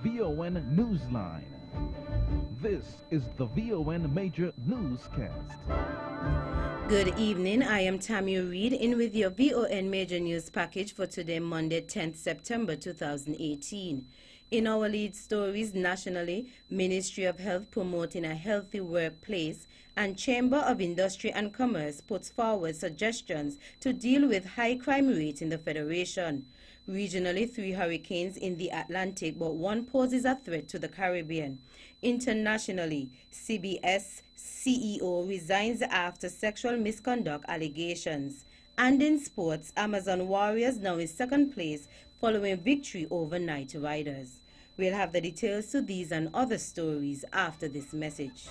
VON Newsline. This is the VON Major Newscast. Good evening, I am Tammy Reed in with your VON Major News package for today, Monday, 10th September 2018. In our lead stories nationally, Ministry of Health promoting a healthy workplace and Chamber of Industry and Commerce puts forward suggestions to deal with high crime rate in the Federation. Regionally, 3 hurricanes in the Atlantic, but one poses a threat to the Caribbean. Internationally, CBS CEO resigns after sexual misconduct allegations. And in sports, Amazon Warriors now in second place following victory over Knight Riders. We'll have the details to these and other stories after this message.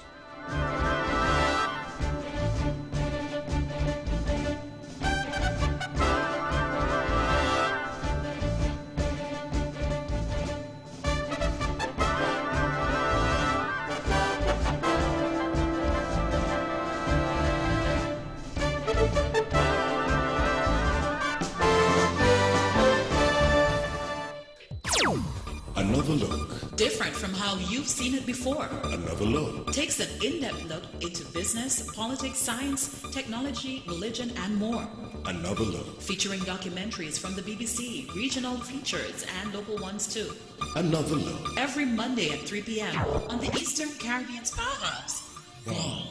Another look. Different from how you've seen it before. Another look. Takes an in-depth look into business, politics, science, technology, religion, and more. Another look. Featuring documentaries from the BBC, regional features, and local ones too. Another look. Every Monday at 3 p.m. on the Eastern Caribbean's Powerhouse. Wow.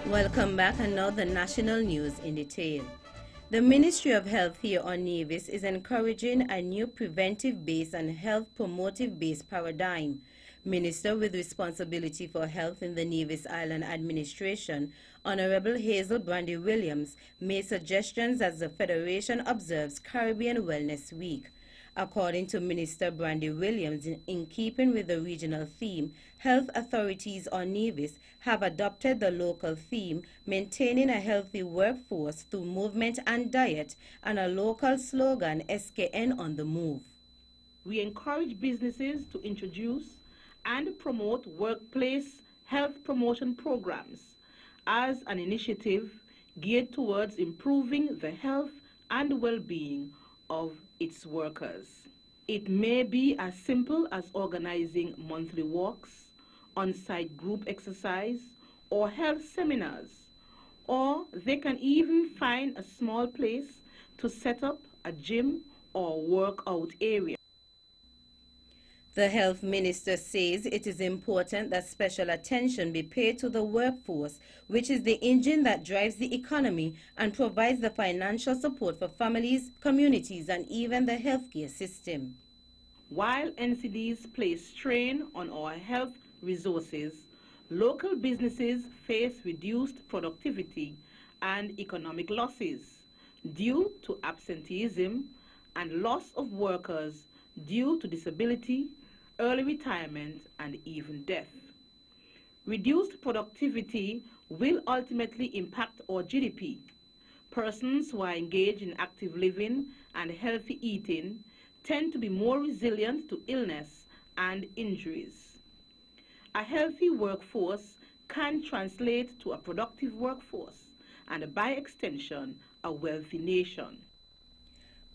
Welcome back, and now the national news in detail. The Ministry of Health here on Nevis is encouraging a new preventive-based and health-promotive-based paradigm. Minister with responsibility for health in the Nevis Island Administration, Honorable Hazel Brandy Williams, made suggestions as the Federation observes Caribbean Wellness Week. According to Minister Brandy Williams, in keeping with the regional theme, health authorities on Nevis have adopted the local theme, maintaining a healthy workforce through movement and diet, and a local slogan, SKN on the move. We encourage businesses to introduce and promote workplace health promotion programs as an initiative geared towards improving the health and well-being of its workers. It may be as simple as organizing monthly walks, on-site group exercise, or health seminars, or they can even find a small place to set up a gym or workout area. The health minister says it is important that special attention be paid to the workforce, which is the engine that drives the economy and provides the financial support for families, communities, and even the healthcare system. While NCDs place strain on our health resources, local businesses face reduced productivity and economic losses due to absenteeism and loss of workers due to disability, early retirement, and even death. Reduced productivity will ultimately impact our GDP. Persons who are engaged in active living and healthy eating tend to be more resilient to illness and injuries. A healthy workforce can translate to a productive workforce and, by extension, a wealthy nation.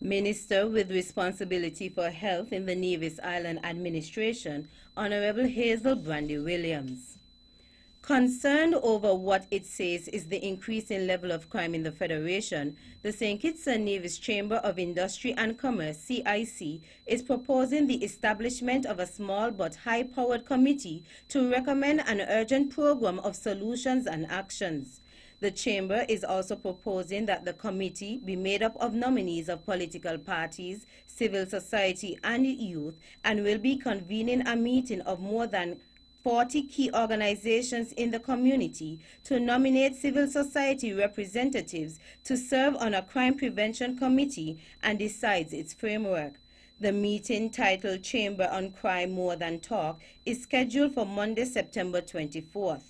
Minister with responsibility for health in the Nevis Island Administration, Honorable Hazel Brandy Williams. Concerned over what it says is the increasing level of crime in the Federation, the St. Kitts and Nevis Chamber of Industry and Commerce, CIC, is proposing the establishment of a small but high-powered committee to recommend an urgent program of solutions and actions. The Chamber is also proposing that the committee be made up of nominees of political parties, civil society, and youth, and will be convening a meeting of more than 40 key organizations in the community to nominate civil society representatives to serve on a crime prevention committee and decides its framework. The meeting, titled Chamber on Crime More Than Talk, is scheduled for Monday, September 24th.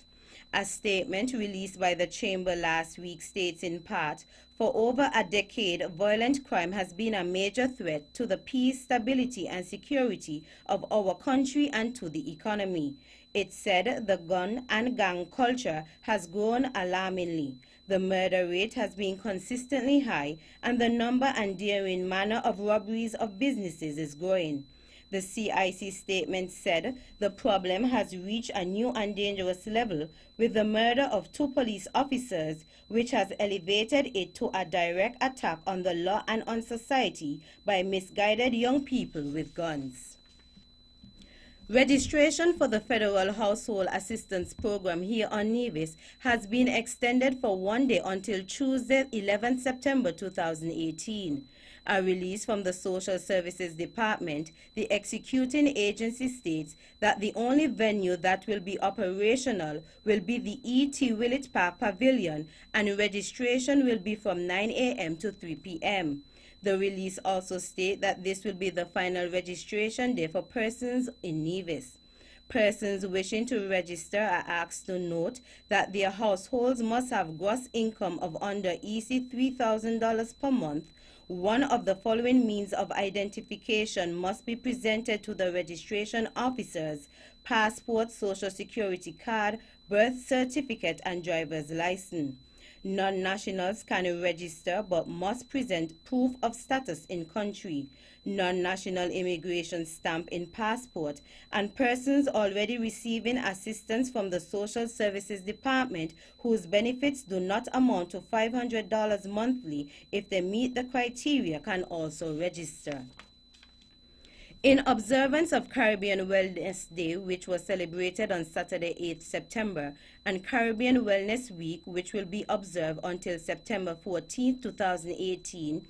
A statement released by the Chamber last week states in part, for over a decade, violent crime has been a major threat to the peace, stability, and security of our country and to the economy. It said the gun and gang culture has grown alarmingly. The murder rate has been consistently high, and the number and daring manner of robberies of businesses is growing. The CIC statement said the problem has reached a new and dangerous level with the murder of 2 police officers, which has elevated it to a direct attack on the law and on society by misguided young people with guns. Registration for the Federal Household Assistance Program here on Nevis has been extended for 1 day until Tuesday, 11 September 2018. A release from the Social Services Department, the executing agency states that the only venue that will be operational will be the E.T. Willett Park Pavilion, and registration will be from 9 a.m. to 3 p.m. The release also states that this will be the final registration day for persons in Nevis. Persons wishing to register are asked to note that their households must have gross income of under EC $3,000 per month. One of the following means of identification must be presented to the registration officers: passport, social security card, birth certificate, and driver's license. Non-nationals can register but must present proof of status in country, non-national immigration stamp in passport, and persons already receiving assistance from the Social Services Department whose benefits do not amount to $500 monthly if they meet the criteria can also register. In observance of Caribbean Wellness Day, which was celebrated on Saturday, 8th September, and Caribbean Wellness Week, which will be observed until September 14, 2018,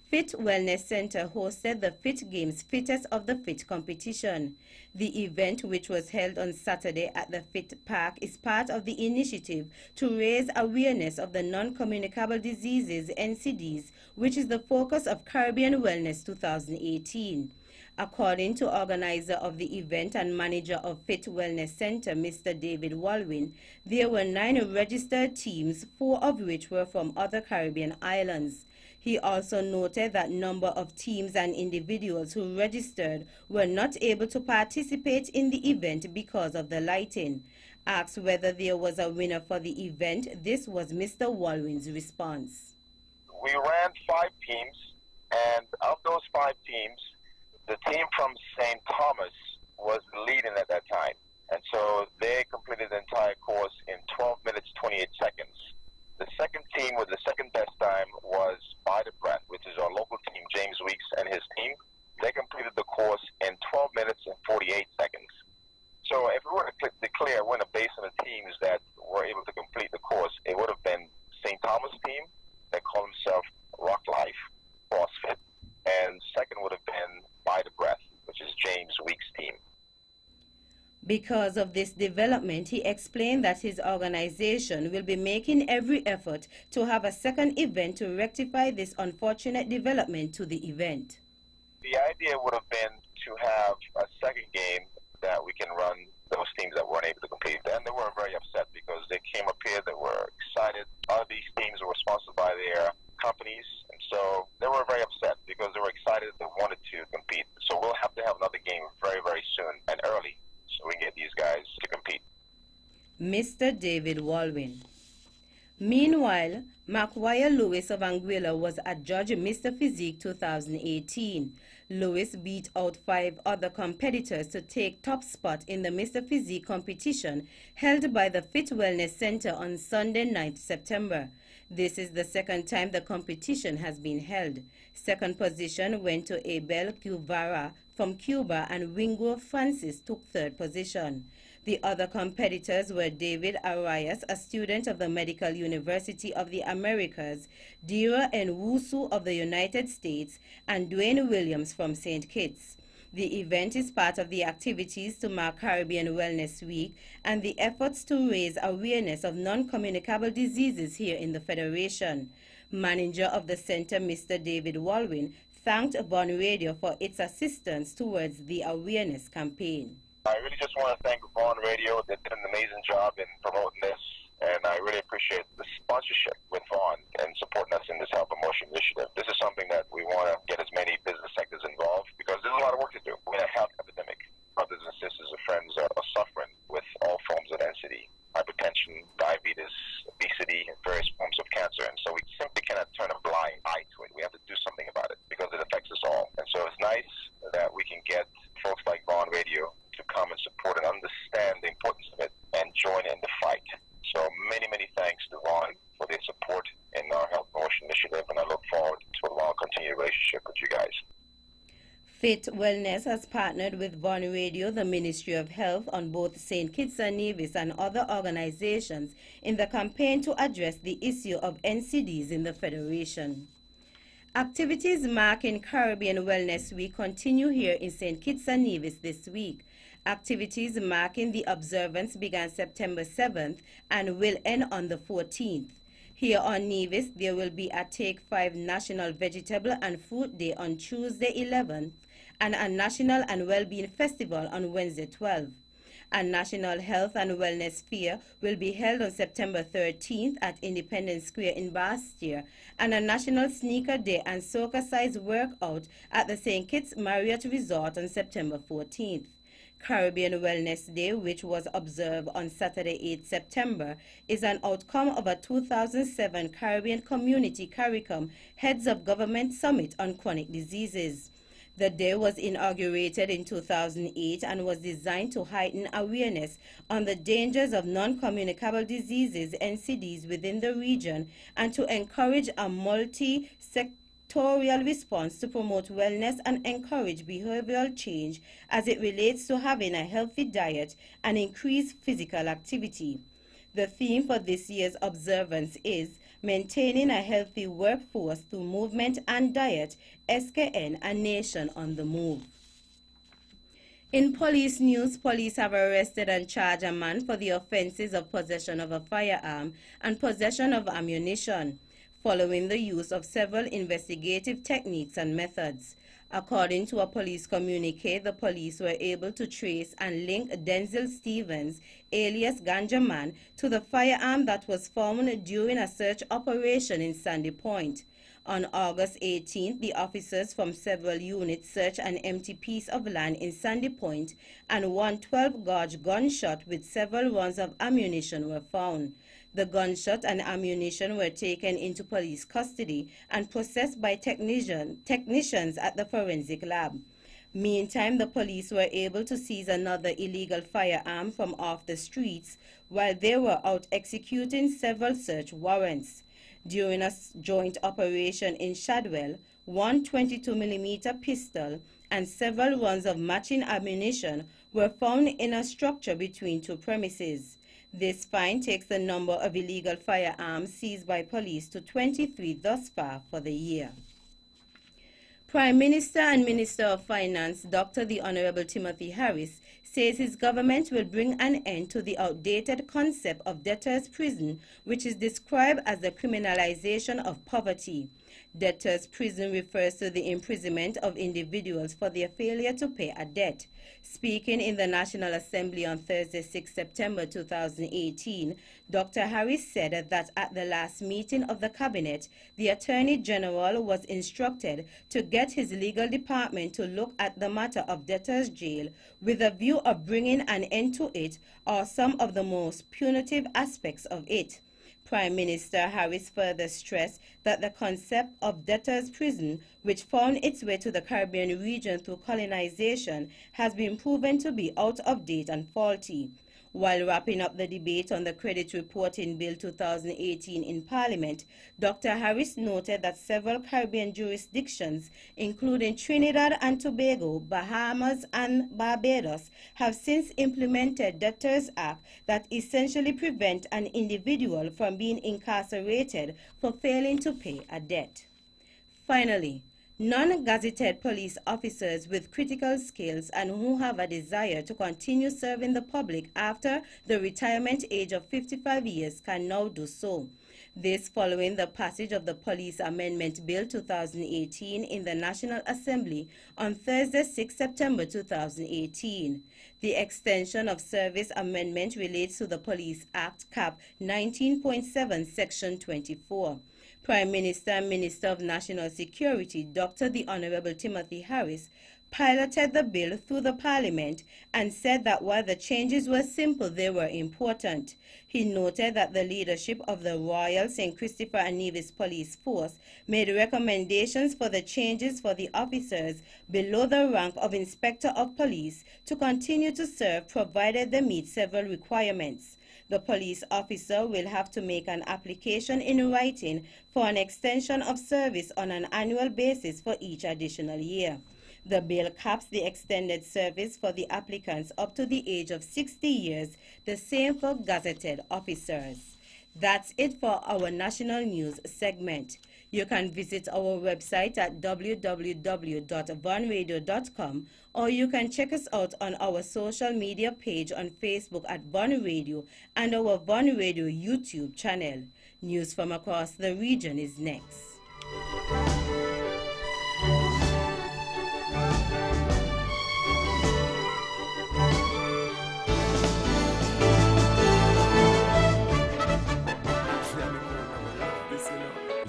Fit Wellness Center hosted the Fit Games Fittest of the Fit competition. The event, which was held on Saturday at the Fit Park, is part of the initiative to raise awareness of the non-communicable diseases, NCDs, which is the focus of Caribbean Wellness 2018. According to organizer of the event and manager of Fit Wellness Center, Mr. David Walwin, there were 9 registered teams, 4 of which were from other Caribbean islands. He also noted that number of teams and individuals who registered were not able to participate in the event because of the lighting. Asked whether there was a winner for the event, this was Mr. Walwin's response. We ran 5 teams, and of those 5 teams, the team from St. Thomas was leading at that time, and so they completed the entire course in 12 minutes, 28 seconds. The second team with the second best time was By the Breath, which is our local team, James Weeks and his team. They completed the course in 12 minutes and 48 seconds. So if we were to declare a winner based on the teams that were able to complete the course, it would have been St. Thomas team that called himself Rock Life CrossFit, and second would have been By the Breath, which is James Weeks' team. Because of this development, he explained that his organization will be making every effort to have a second event to rectify this unfortunate development to the event. The idea would have been to have a second game that we can run those teams that weren't able to compete. And they were very upset because they came up here, they were excited. All of these teams were sponsored by their companies, and so they were very upset because they were excited, they wanted to compete. So we'll have to have another game very, very soon and early so we can get these guys to compete. Mr. David Walwin. Meanwhile, Macguire Lewis of Anguilla was adjudged Mr. Physique 2018. Lewis beat out 5 other competitors to take top spot in the Mr. Physique competition held by the Fit Wellness Center on Sunday, 9th September. This is the second time the competition has been held. Second position went to Abel Cuvara from Cuba, and Wingo Francis took third position. The other competitors were David Arias, a student of the Medical University of the Americas, Dira Nwusu of the United States, and Dwayne Williams from St. Kitts. The event is part of the activities to mark Caribbean Wellness Week and the efforts to raise awareness of non-communicable diseases here in the Federation. Manager of the center, Mr. David Walwin, thanked Bond Radio for its assistance towards the awareness campaign. I really just want to thank Vaughn Radio. They did an amazing job in promoting this, and I really appreciate the sponsorship with Vaughn and supporting us in this health promotion initiative. This is something that we want to get as many business sectors involved because there's a lot of work to do. We're in a health epidemic. Brothers and sisters and friends are suffering with all forms of NCD, hypertension, diabetes, obesity, and various forms of cancer. So we simply cannot turn a blind eye to it. We have to do something about it because it affects us all. And so it's nice that we can get folks like Vaughn Radio to come and support and understand the importance of it and join in the fight. So many, many thanks to Vaughn for their support in our health promotion initiative, and I look forward to a long continued relationship with you guys. Fit Wellness has partnered with Vaughn Radio, the Ministry of Health, on both St. Kitts and Nevis and other organizations in the campaign to address the issue of NCDs in the Federation. Activities marking Caribbean Wellness Week continue here in St. Kitts and Nevis this week. Activities marking the observance began September 7th and will end on the 14th. Here on Nevis, there will be a Take 5 National Vegetable and Fruit Day on Tuesday 11th and a National and Wellbeing Festival on Wednesday 12th. A National Health and Wellness Fair will be held on September 13th at Independence Square in Bastia, and a National Sneaker Day and Soca-Size Workout at the St. Kitts Marriott Resort on September 14th. Caribbean Wellness Day, which was observed on Saturday 8 September, is an outcome of a 2007 Caribbean Community CARICOM Heads of Government Summit on Chronic Diseases. The day was inaugurated in 2008 and was designed to heighten awareness on the dangers of non-communicable diseases, NCDs, within the region and to encourage a multi-sectorial response to promote wellness and encourage behavioral change as it relates to having a healthy diet and increased physical activity. The theme for this year's observance is Maintaining a Healthy Workforce Through Movement and Diet, SKN, a Nation on the Move. In police news, police have arrested and charged a man for the offenses of possession of a firearm and possession of ammunition, following the use of several investigative techniques and methods. According to a police communique, the police were able to trace and link Denzel Stevens, alias Ganja Man, to the firearm that was found during a search operation in Sandy Point. On August 18th, the officers from several units searched an empty piece of land in Sandy Point, and one 12-gauge gunshot with several rounds of ammunition were found. The gunshot and ammunition were taken into police custody and processed by technicians at the forensic lab. Meantime, the police were able to seize another illegal firearm from off the streets while they were out executing several search warrants. During a joint operation in Shadwell, one 22mm pistol and several rounds of matching ammunition were found in a structure between two premises. This find takes the number of illegal firearms seized by police to 23 thus far for the year. Prime Minister and Minister of Finance, Dr. the Honorable Timothy Harris, says his government will bring an end to the outdated concept of debtor's prison, which is described as the criminalization of poverty. Debtor's prison refers to the imprisonment of individuals for their failure to pay a debt. Speaking in the National Assembly on Thursday, 6 September 2018, Dr. Harris said that at the last meeting of the Cabinet, the Attorney General was instructed to get his legal department to look at the matter of debtor's jail with a view of bringing an end to it or some of the most punitive aspects of it. Prime Minister Harris further stressed that the concept of debtor's prison, which found its way to the Caribbean region through colonization, has been proven to be out of date and faulty. While wrapping up the debate on the Credit Reporting Bill 2018 in Parliament, Dr. Harris noted that several Caribbean jurisdictions, including Trinidad and Tobago, Bahamas, and Barbados, have since implemented Debtors Act that essentially prevent an individual from being incarcerated for failing to pay a debt. Finally, non-gazetted police officers with critical skills and who have a desire to continue serving the public after the retirement age of 55 years can now do so. This following the passage of the Police Amendment Bill 2018 in the National Assembly on Thursday, 6 September 2018. The extension of service amendment relates to the Police Act Cap 19.7 Section 24. Prime Minister and Minister of National Security, Dr. the Honorable Timothy Harris, piloted the bill through the Parliament and said that while the changes were simple, they were important. He noted that the leadership of the Royal St. Christopher and Nevis Police Force made recommendations for the changes for the officers below the rank of Inspector of Police to continue to serve provided they meet several requirements. The police officer will have to make an application in writing for an extension of service on an annual basis for each additional year. The bill caps the extended service for the applicants up to the age of 60 years, the same for gazetted officers. That's it for our national news segment. You can visit our website at www.vonradio.com, or you can check us out on our social media page on Facebook at Von Radio and our Von Radio YouTube channel. News from across the region is next.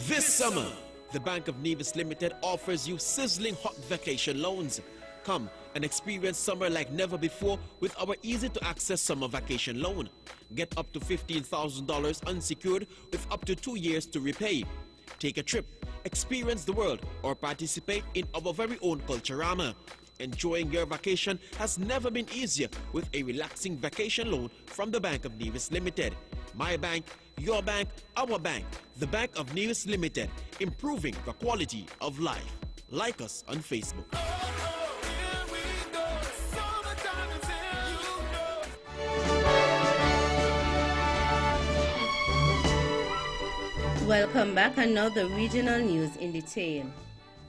This summer, the Bank of Nevis Limited offers you sizzling hot vacation loans. Come and experience summer like never before with our easy-to-access summer vacation loan. Get up to $15,000 unsecured with up to 2 years to repay. Take a trip, experience the world, or participate in our very own Culturama. Enjoying your vacation has never been easier with a relaxing vacation loan from the Bank of Nevis Limited. My bank, your bank, our bank, the Bank of Nevis Limited, improving the quality of life. Like us on Facebook. Welcome back, and now the regional news in detail.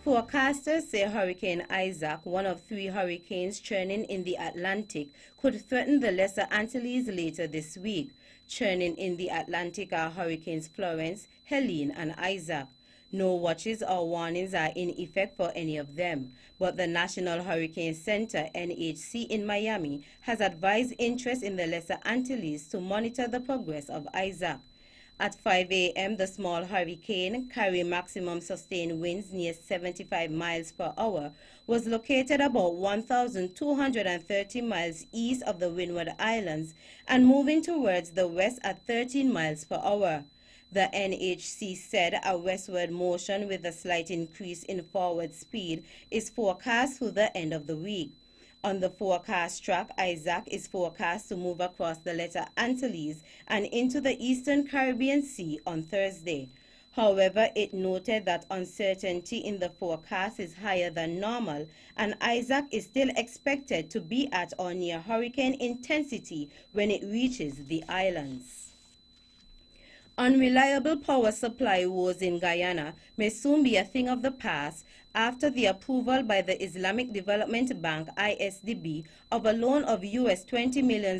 Forecasters say Hurricane Isaac, one of 3 hurricanes churning in the Atlantic, could threaten the Lesser Antilles later this week. Churning in the Atlantic are Hurricanes Florence, Helene, and Isaac. No watches or warnings are in effect for any of them, but the National Hurricane Center, NHC, in Miami has advised interest in the Lesser Antilles to monitor the progress of Isaac. At 5 a.m., the small hurricane, carrying maximum sustained winds near 75 miles per hour, was located about 1,230 miles east of the Windward Islands and moving towards the west at 13 miles per hour. The NHC said a westward motion with a slight increase in forward speed is forecast through the end of the week. On the forecast track, Isaac is forecast to move across the Lesser Antilles and into the eastern Caribbean Sea on Thursday. However, it noted that uncertainty in the forecast is higher than normal, and Isaac is still expected to be at or near hurricane intensity when it reaches the islands. Unreliable power supply woes in Guyana may soon be a thing of the past after the approval by the Islamic Development Bank, ISDB, of a loan of US $20 million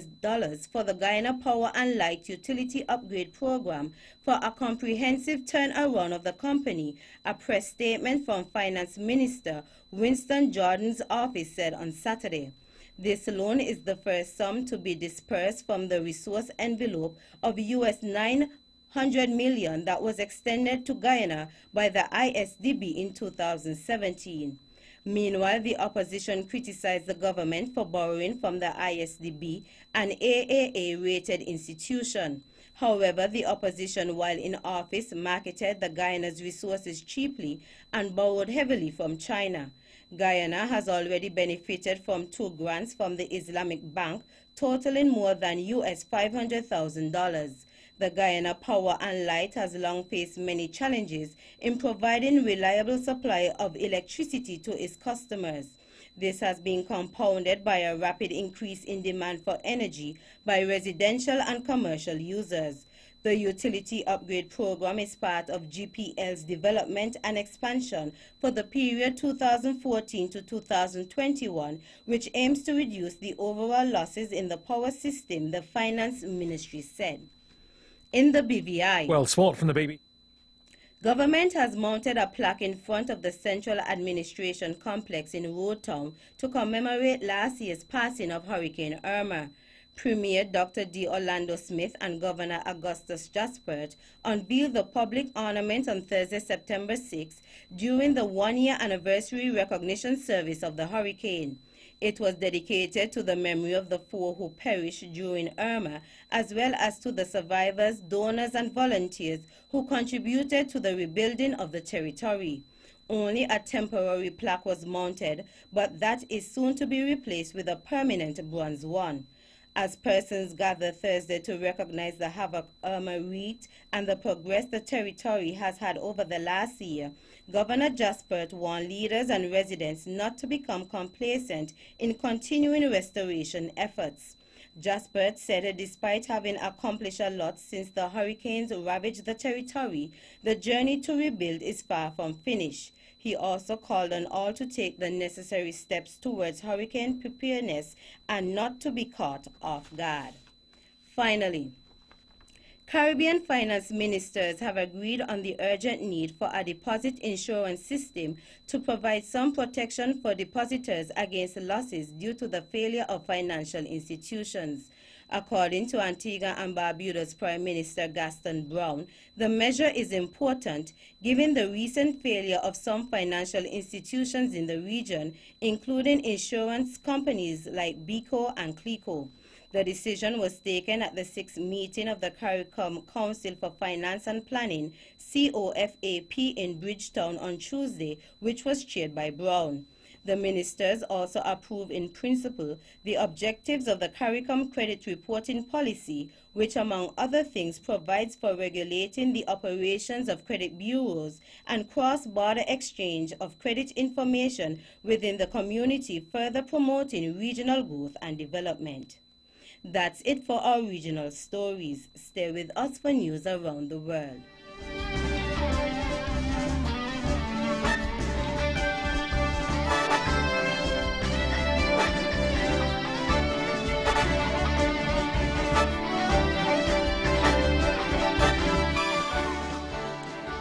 for the Guyana Power and Light Utility Upgrade Program for a comprehensive turnaround of the company, a press statement from Finance Minister Winston Jordan's office said on Saturday. This loan is the first sum to be dispersed from the resource envelope of US $900 million that was extended to Guyana by the ISDB in 2017. Meanwhile, the opposition criticized the government for borrowing from the ISDB, an AAA-rated institution. However, the opposition, while in office, marketed the Guyana's resources cheaply and borrowed heavily from China. Guyana has already benefited from 2 grants from the Islamic Bank, totaling more than US $500,000. The Guyana Power and Light has long faced many challenges in providing reliable supply of electricity to its customers. This has been compounded by a rapid increase in demand for energy by residential and commercial users. The utility upgrade program is part of GPL's development and expansion for the period 2014 to 2021, which aims to reduce the overall losses in the power system, the Finance Ministry said. In the BVI, well, sport from the BB. Government has mounted a plaque in front of the Central Administration Complex in Road Town to commemorate last year's passing of Hurricane Irma. Premier Dr. D. Orlando Smith and Governor Augustus Jospert unveiled the public ornament on Thursday, September 6, during the one-year anniversary recognition service of the hurricane. It was dedicated to the memory of the 4 who perished during Irma, as well as to the survivors, donors, and volunteers who contributed to the rebuilding of the territory. Only a temporary plaque was mounted, but that is soon to be replaced with a permanent bronze one. As persons gather Thursday to recognize the havoc Irma wreaked and the progress the territory has had over the last year, Governor Jospert warned leaders and residents not to become complacent in continuing restoration efforts. Jospert said that despite having accomplished a lot since the hurricanes ravaged the territory, the journey to rebuild is far from finished. He also called on all to take the necessary steps towards hurricane preparedness and not to be caught off guard. Finally, Caribbean finance ministers have agreed on the urgent need for a deposit insurance system to provide some protection for depositors against losses due to the failure of financial institutions. According to Antigua and Barbuda's Prime Minister Gaston Brown, the measure is important given the recent failure of some financial institutions in the region, including insurance companies like BICO and CLICO. The decision was taken at the 6th meeting of the CARICOM Council for Finance and Planning, COFAP, in Bridgetown on Tuesday, which was chaired by Brown. The ministers also approved in principle the objectives of the CARICOM credit reporting policy, which among other things provides for regulating the operations of credit bureaus and cross-border exchange of credit information within the community, further promoting regional growth and development. That's it for our regional stories. Stay with us for news around the world.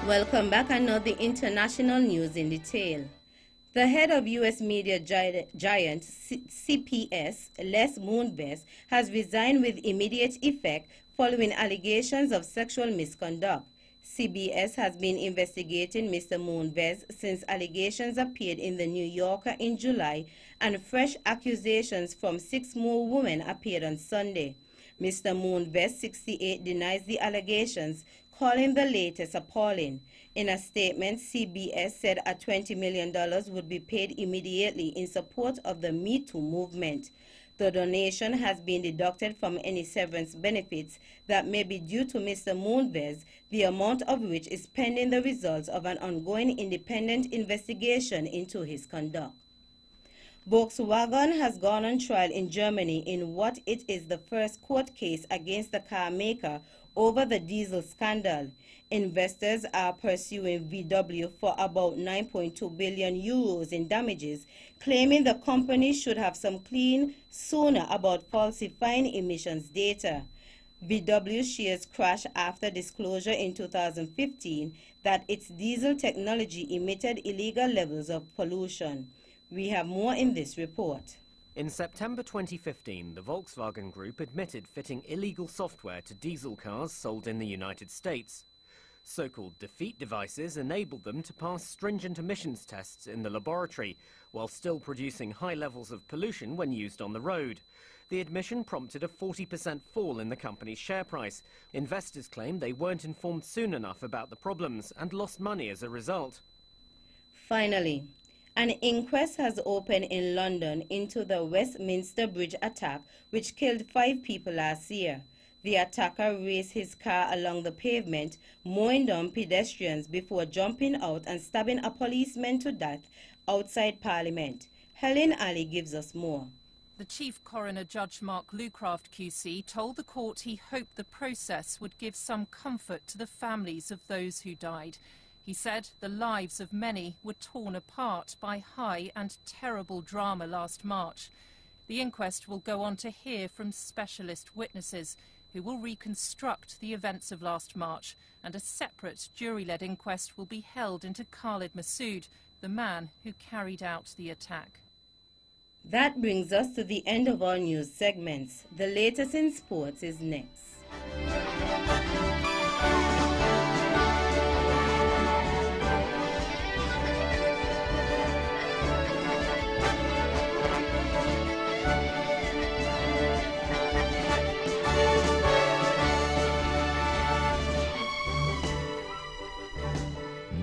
Welcome back, and now the international news in detail. The head of U.S. media giant CPS, Les Moonves, has resigned with immediate effect following allegations of sexual misconduct. CBS has been investigating Mr. Moonves since allegations appeared in The New Yorker in July, and fresh accusations from 6 more women appeared on Sunday. Mr. Moonves, 68, denies the allegations, calling the latest appalling. In a statement, CBS said a $20 million would be paid immediately in support of the Me Too movement. The donation has been deducted from any severance benefits that may be due to Mr. Moonves, the amount of which is pending the results of an ongoing independent investigation into his conduct. Volkswagen has gone on trial in Germany in what it is the first court case against the car maker over the diesel scandal. Investors are pursuing VW for about 9.2 billion euros in damages, claiming the company should have some clean sooner about falsifying emissions data. VW shares crashed after disclosure in 2015 that its diesel technology emitted illegal levels of pollution. We have more in this report. In September 2015, the Volkswagen Group admitted fitting illegal software to diesel cars sold in the United States. So-called defeat devices enabled them to pass stringent emissions tests in the laboratory, while still producing high levels of pollution when used on the road. The admission prompted a 40% fall in the company's share price. Investors claim they weren't informed soon enough about the problems and lost money as a result. Finally, an inquest has opened in London into the Westminster Bridge attack, which killed 5 people last year. The attacker raced his car along the pavement, mowing down pedestrians before jumping out and stabbing a policeman to death outside Parliament. Helen Ali gives us more. The Chief Coroner Judge Mark Lucraft QC told the court he hoped the process would give some comfort to the families of those who died. He said the lives of many were torn apart by high and terrible drama last March. The inquest will go on to hear from specialist witnesses who will reconstruct the events of last March, and a separate jury-led inquest will be held into Khalid Masood, the man who carried out the attack. That brings us to the end of our news segments. The latest in sports is next.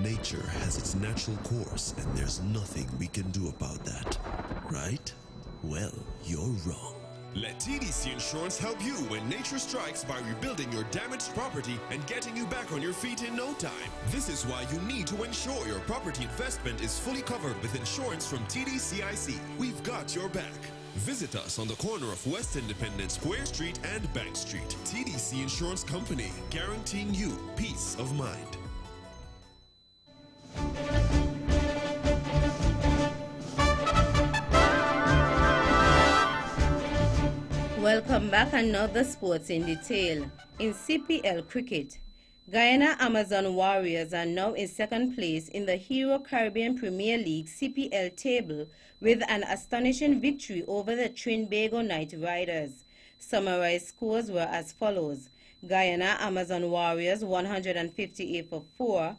Nature has its natural course, and there's nothing we can do about that. Right? Well, you're wrong. Let TDC Insurance help you when nature strikes by rebuilding your damaged property and getting you back on your feet in no time. This is why you need to ensure your property investment is fully covered with insurance from TDCIC. We've got your back. Visit us on the corner of West Independence, Square Street and Bank Street. TDC Insurance Company, guaranteeing you peace of mind. Welcome back, another sports in detail. In CPL cricket, Guyana Amazon Warriors are now in second place in the Hero Caribbean Premier League CPL table with an astonishing victory over the Trinbago Knight Riders. Summarized scores were as follows: Guyana Amazon Warriors 158 for 4,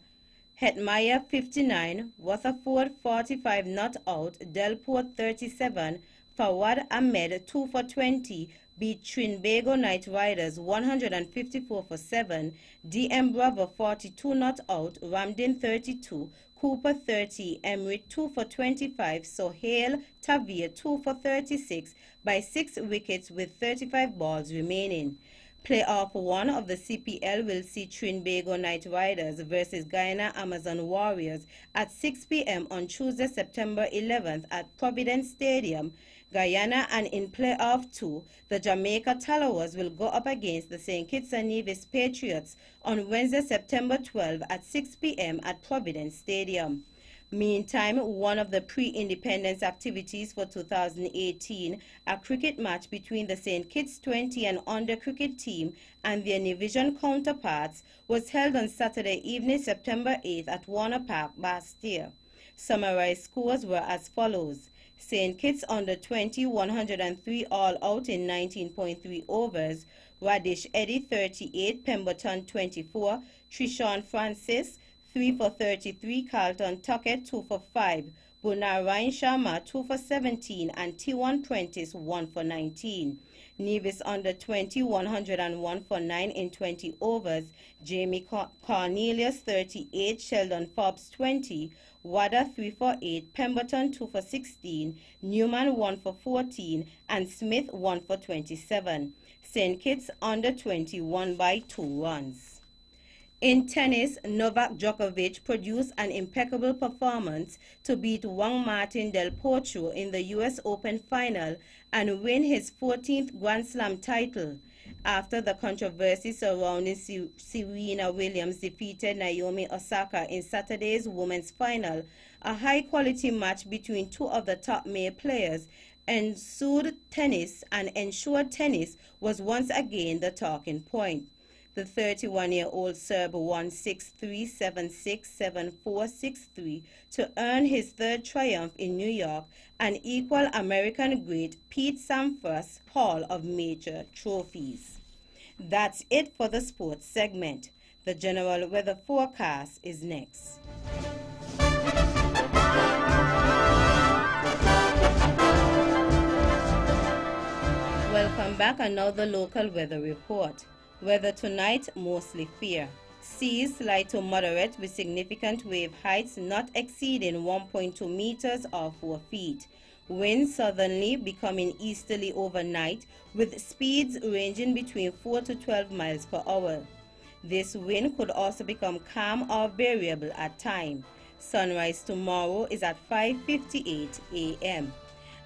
Hetmaya 59, Rutherford 45 not out, Delport 37, Fawad Ahmed 2 for 20, beat Trinbago Knight Riders 154 for 7, DM Bravo 42 not out, Ramdin 32, Cooper 30, Emrit 2 for 25, Sohail Tavir 2 for 36 by 6 wickets with 35 balls remaining. Playoff 1 of the CPL will see Trinbago Knight Riders versus Guyana Amazon Warriors at 6 p.m. on Tuesday, September 11th at Providence Stadium, Guyana, and in Playoff 2, the Jamaica Tallawahs will go up against the St. Kitts and Nevis Patriots on Wednesday, September 12th at 6 p.m. at Providence Stadium. Meantime, one of the pre-independence activities for 2018, a cricket match between the St. Kitts 20 and under cricket team and their division counterparts, was held on Saturday evening, September 8th at Warner Park, Bastille. Summarized scores were as follows: St. Kitts under 20 103 all out in 19.3 overs, Radish Eddy 38, Pemberton 24, Trishawn Francis 3 for 33, Carlton Tuckett 2 for 5, Bunar Ryan Sharma 2 for 17, and T1 Prentice 1 for 19. Nevis under 20 101 for 9 in 20 overs, Jamie Cornelius 38, Sheldon Forbes 20, Wada 3 for 8, Pemberton 2 for 16, Newman 1 for 14, and Smith 1 for 27. St. Kitts under 20 won by 2 runs. In tennis, Novak Djokovic produced an impeccable performance to beat Juan Martín del Potro in the U.S. Open final and win his 14th Grand Slam title. After the controversy surrounding Serena Williams defeated Naomi Osaka in Saturday's women's final, a high-quality match between two of the top male players, ensued tennis, and ensured tennis was once again the talking point. The 31-year-old Serb won 6-3, 7-6, 7-4, 6-3 to earn his third triumph in New York and equal American great Pete Sampras' haul of major trophies. That's it for the sports segment. The general weather forecast is next. Welcome back, another local weather report. Weather tonight, mostly fair. Seas slight to moderate with significant wave heights not exceeding 1.2 meters or 4 feet. Winds southerly becoming easterly overnight with speeds ranging between 4 to 12 miles per hour. This wind could also become calm or variable at times. Sunrise tomorrow is at 5:58 a.m.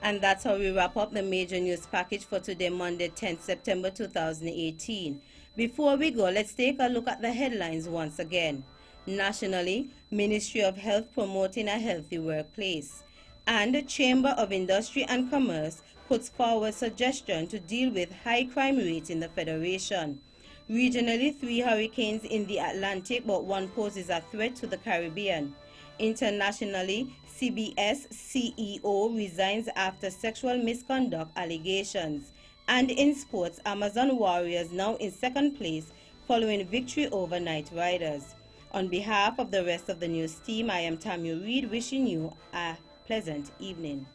And that's how we wrap up the major news package for today, Monday, 10th September 2018. Before we go, let's take a look at the headlines once again. Nationally, Ministry of Health promoting a healthy workplace. And the Chamber of Industry and Commerce puts forward suggestion to deal with high crime rates in the Federation. Regionally, 3 hurricanes in the Atlantic, but one poses a threat to the Caribbean. Internationally, CBS CEO resigns after sexual misconduct allegations. And in sports, Amazon Warriors now in second place following victory over Knight Riders. On behalf of the rest of the news team, I am Tammy Reed wishing you a pleasant evening.